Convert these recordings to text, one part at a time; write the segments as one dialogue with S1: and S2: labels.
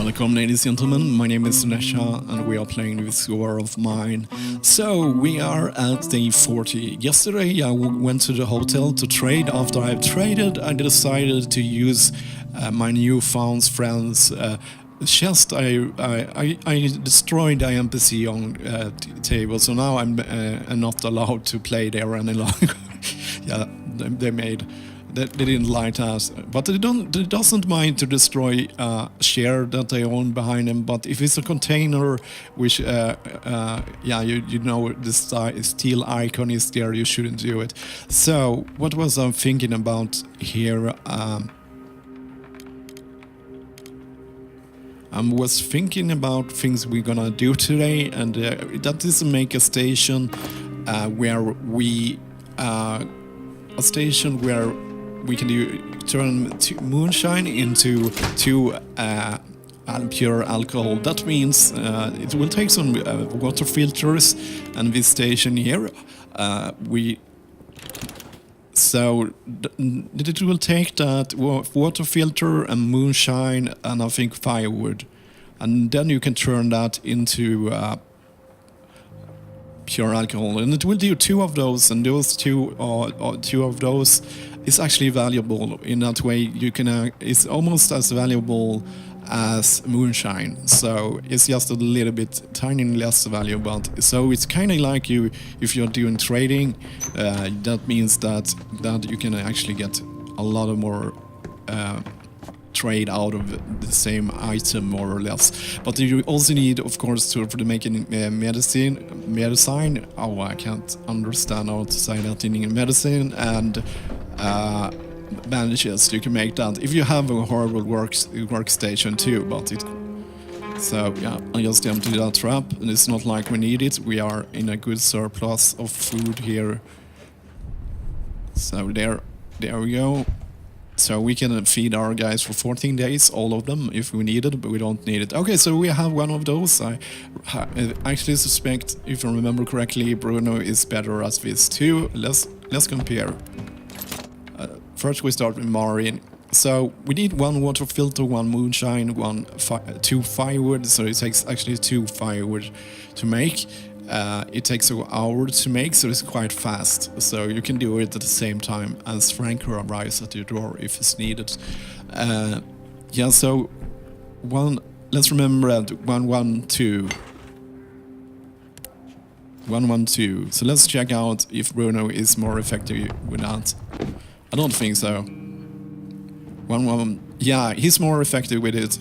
S1: Welcome, ladies and gentlemen, my name is Sunesha and we are playing this war of mine. So, we are at day 40. Yesterday I went to the hotel to trade. After I've traded, I decided to use my newfound friend's chest. I destroyed the NPC on table, so now I'm not allowed to play there any longer. Yeah, they didn't like us, but they doesn't mind to destroy share that they own behind them. But if it's a container, which yeah, you know the steel icon is there, you shouldn't do it. So what was I thinking about here? I was thinking about things we're gonna do today, and that is make a station where we a station where we can turn moonshine into pure alcohol. That means it will take some water filters, and this station here it will take that water filter and moonshine and I think firewood, and then you can turn that into pure alcohol, and it will do 2 of those, and those two of those is actually valuable. In that way you can it's almost as valuable as moonshine, so it's just a little bit tiny less valuable. So it's kind of like you, if you're doing trading, that means that you can actually get a lot of more trade out of the same item, more or less. But you also need, of course, for the making medicine. Oh, I can't understand how to say that in English. Medicine and bandages. You can make that if you have a horrible workstation too. But it. So yeah, I just emptied that trap, and it's not like we need it. We are in a good surplus of food here. So there we go. So we can feed our guys for 14 days, all of them, if we need it, but we don't need it. Okay, so we have one of those. I actually suspect, if I remember correctly, Bruno is better at this too. Let's compare. First we start with Marin. So we need 1 water filter, 1 moonshine, 2 firewood. So it takes actually 2 firewood to make. It takes an hour to make, so it's quite fast. So you can do it at the same time as Frank arrives at your door if it's needed. Yeah, so let's remember that 112. 112. So let's check out if Bruno is more effective with that. I don't think so. Yeah, he's more effective with it.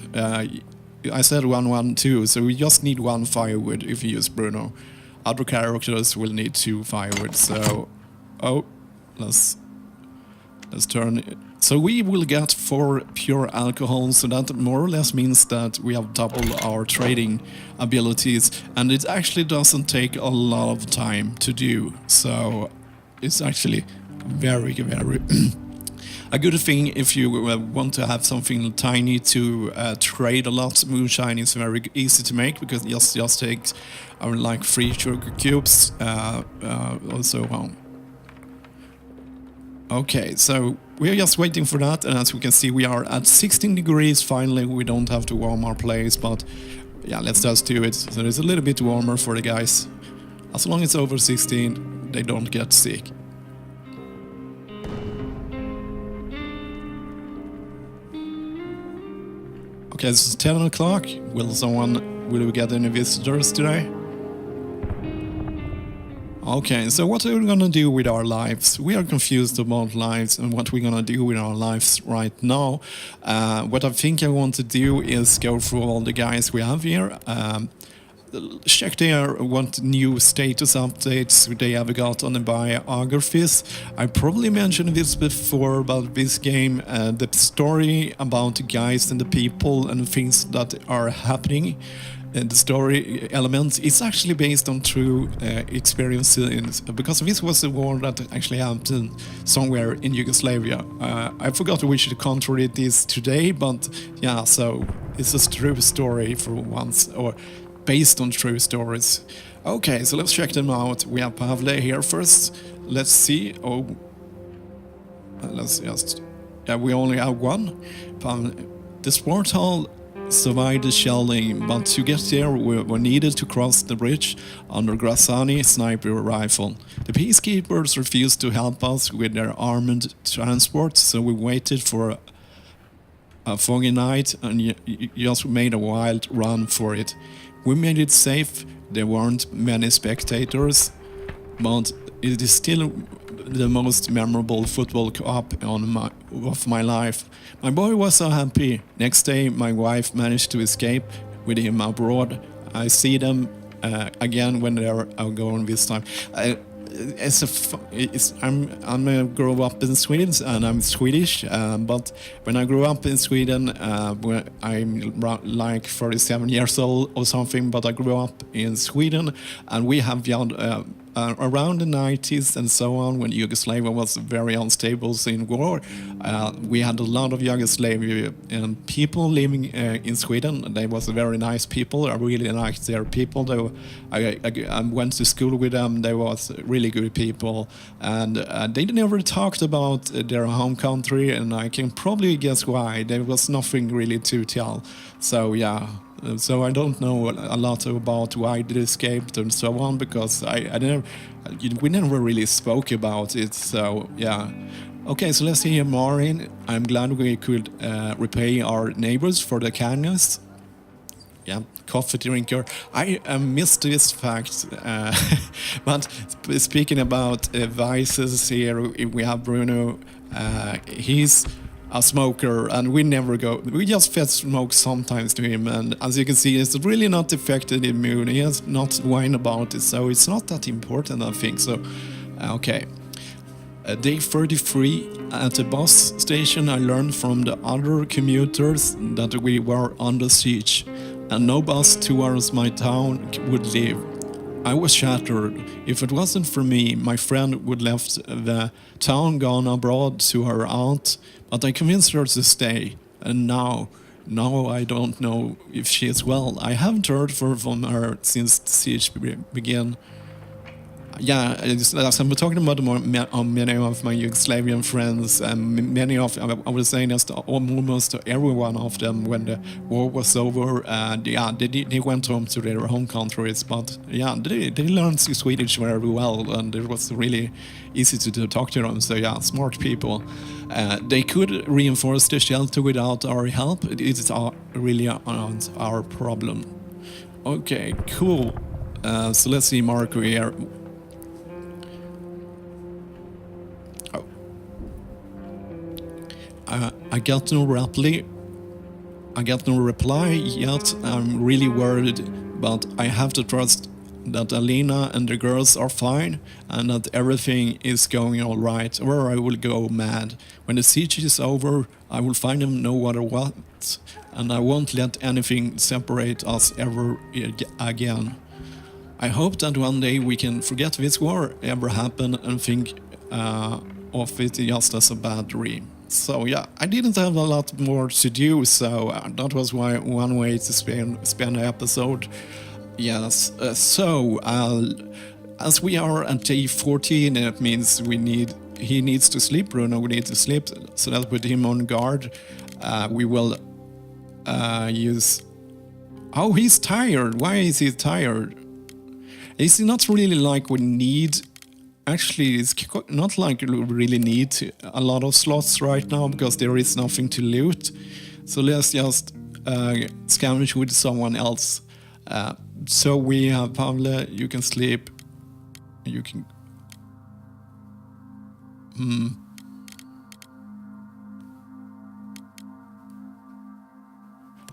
S1: I said 112, so we just need 1 firewood if you use Bruno. Other characters will need 2 firewood, so... Oh, let's turn it. So we will get 4 pure alcohol, so that more or less means that we have double our trading abilities, and it actually doesn't take a lot of time to do, so it's actually very, very... a good thing if you want to have something tiny to trade a lot. Moonshine is very easy to make because it just takes like 3 sugar cubes also on. Okay, so we are just waiting for that, and as we can see we are at 16 degrees finally. We don't have to warm our place, but yeah, let's just do it. So it's a little bit warmer for the guys. As long as it's over 16, they don't get sick. Okay, it's 10 o'clock. Will we get any visitors today? Okay, so what are we gonna do with our lives? We are confused about lives and what we're gonna do with our lives right now. What I think I want to do is go through all the guys we have here. Check there what new status updates they have got on the biographies. I probably mentioned this before about this game, the story about the guys and the people and things that are happening. The story element is actually based on true experiences, because this was a war that actually happened somewhere in Yugoslavia. I forgot which country it is today, but yeah, so it's a true story for once, or based on true stories. Okay, so let's check them out. We have Pavle here first. Let's see. Oh, let's just... Yeah, we only have 1. This portal survived the shelling, but to get there we were needed to cross the bridge under Grassani sniper rifle. The peacekeepers refused to help us with their armored transport, so we waited for a foggy night and just made a wild run for it. We made it safe, there weren't many spectators, but it is still the most memorable football cup of my life. My boy was so happy. Next day my wife managed to escape with him abroad. I see them again when they're going this time. I'm grew up in Sweden and I'm Swedish, but when I grew up in Sweden, when I'm like 37 years old or something, but I grew up in Sweden and we have around the 90s and so on, when Yugoslavia was very unstable in war, we had a lot of Yugoslavian people living in Sweden. They was very nice people. I really liked their people. I went to school with them. They was really good people, and they never talked about their home country, and I can probably guess why. There was nothing really to tell. So yeah. So I don't know a lot about why they escaped and so on, because we never really spoke about it. So yeah. Okay, so let's hear Marin. I'm glad we could repay our neighbors for the kindness. Yeah, coffee drinker. I missed this fact. But speaking about vices here, we have Bruno. He's a smoker, and we never go. We just fed smoke sometimes to him, and as you can see, it's really not affected immune. He has not whine about it, so it's not that important, I think. So, okay. Day 33 at the bus station, I learned from the other commuters that we were under siege, and no bus towards my town would leave. I was shattered. If it wasn't for me, my friend would left the town, gone abroad to her aunt, but I convinced her to stay. And now I don't know if she is well. I haven't heard from her since the siege began. Yeah, as I'm talking about many of my Yugoslavian friends, and many of, I would say almost everyone of them, when the war was over, yeah, they went home to their home countries, but yeah, they learned Swedish very well, and it was really easy to talk to them, so yeah, smart people. They could reinforce the shelter without our help. It is really our problem. Okay, cool. So let's see Marko here. I got no reply yet. I'm really worried, but I have to trust that Alina and the girls are fine and that everything is going all right, or I will go mad. When the siege is over, I will find them no matter what, and I won't let anything separate us ever again. I hope that one day we can forget this war ever happened and think of it just as a bad dream. So yeah, I didn't have a lot more to do, so that was one way to spend the episode. Yes, so as we are at day 14, it means he needs to sleep. Bruno needs to sleep, so let's put him on guard. We will use. Oh, he's tired. Why is he tired? It's not really like we need. Actually, it's not like we really need a lot of slots right now, because there is nothing to loot. So let's just scavenge with someone else. So we have Pavle, you can sleep. You can...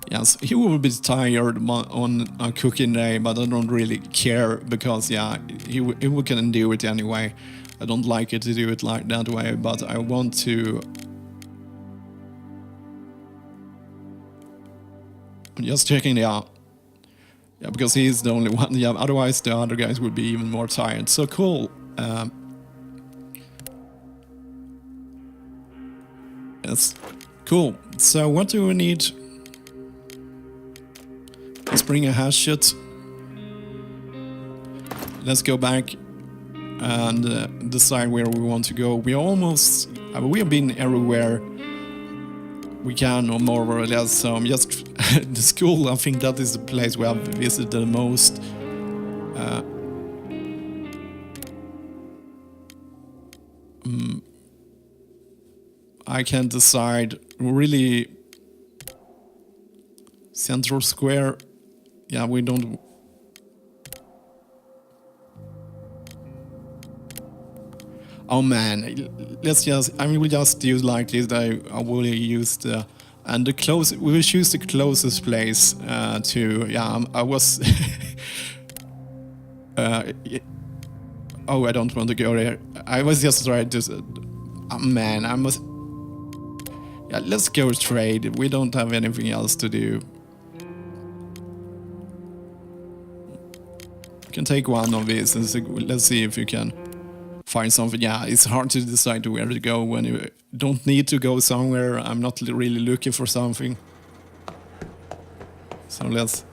S1: Yes, he will be tired on a cooking day, but I don't really care, because yeah, he can do it anyway. I don't like it to do it like that way, but I want to... I'm just checking it out. Yeah, because he's the only one. Yeah, otherwise the other guys would be even more tired. So cool. Yes, cool. So what do we need? Let's bring a hatchet. Let's go back and decide where we want to go. We have been everywhere we can, or more or less. So I'm just the school, I think that is the place we have visited the most. I can't decide. Really, Central Square. Yeah, we don't. Oh man, let's just. I mean, we just use like this. I will use the. And the close, we will choose the closest place to. Yeah, I was. Oh, I don't want to go there. I was just trying to. Oh, man, I must. Yeah, let's go trade. We don't have anything else to do. You can take one of these and let's see if you can find something. Yeah, it's hard to decide where to go when you don't need to go somewhere. I'm not really looking for something. So let's...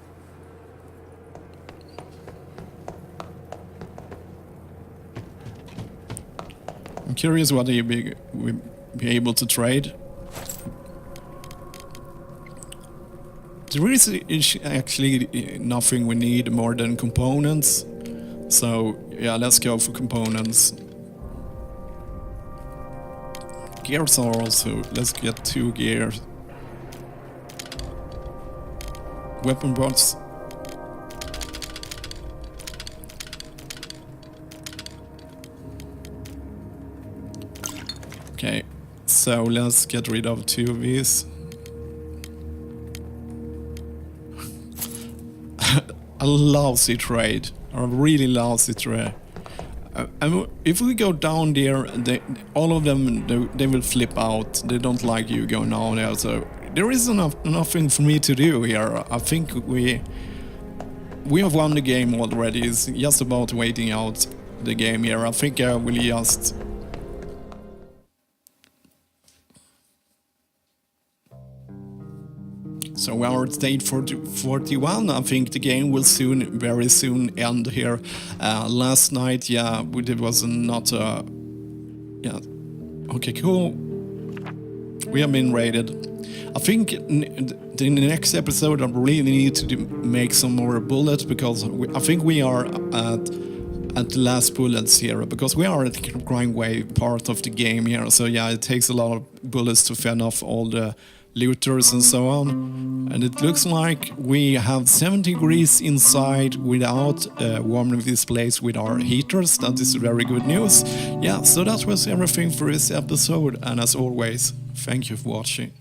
S1: I'm curious what we'll be able to trade. There is actually nothing we need more than components. So yeah, let's go for components. Gears are also, let's get 2 gears. Weapon bots. Okay, so let's get rid of 2 of these. A lousy trade, a really lousy trade. If we go down there, all of them, they will flip out. They don't like you going down there, so there is nothing for me to do here. I think we have won the game already. It's just about waiting out the game here. I think I will just... So we are at stage 41. I think the game will very soon end here. Last night, yeah, it was not a... Yeah, okay, cool. We have been raided. I think in the next episode I really need to make some more bullets, because I think we are at the last bullets here, because we are at the grind wave part of the game here. So yeah, it takes a lot of bullets to fend off all the looters and so on, and it looks like we have 70 degrees inside without warming this place with our heaters. That is very good news. Yeah, so that was everything for this episode, and as always, thank you for watching.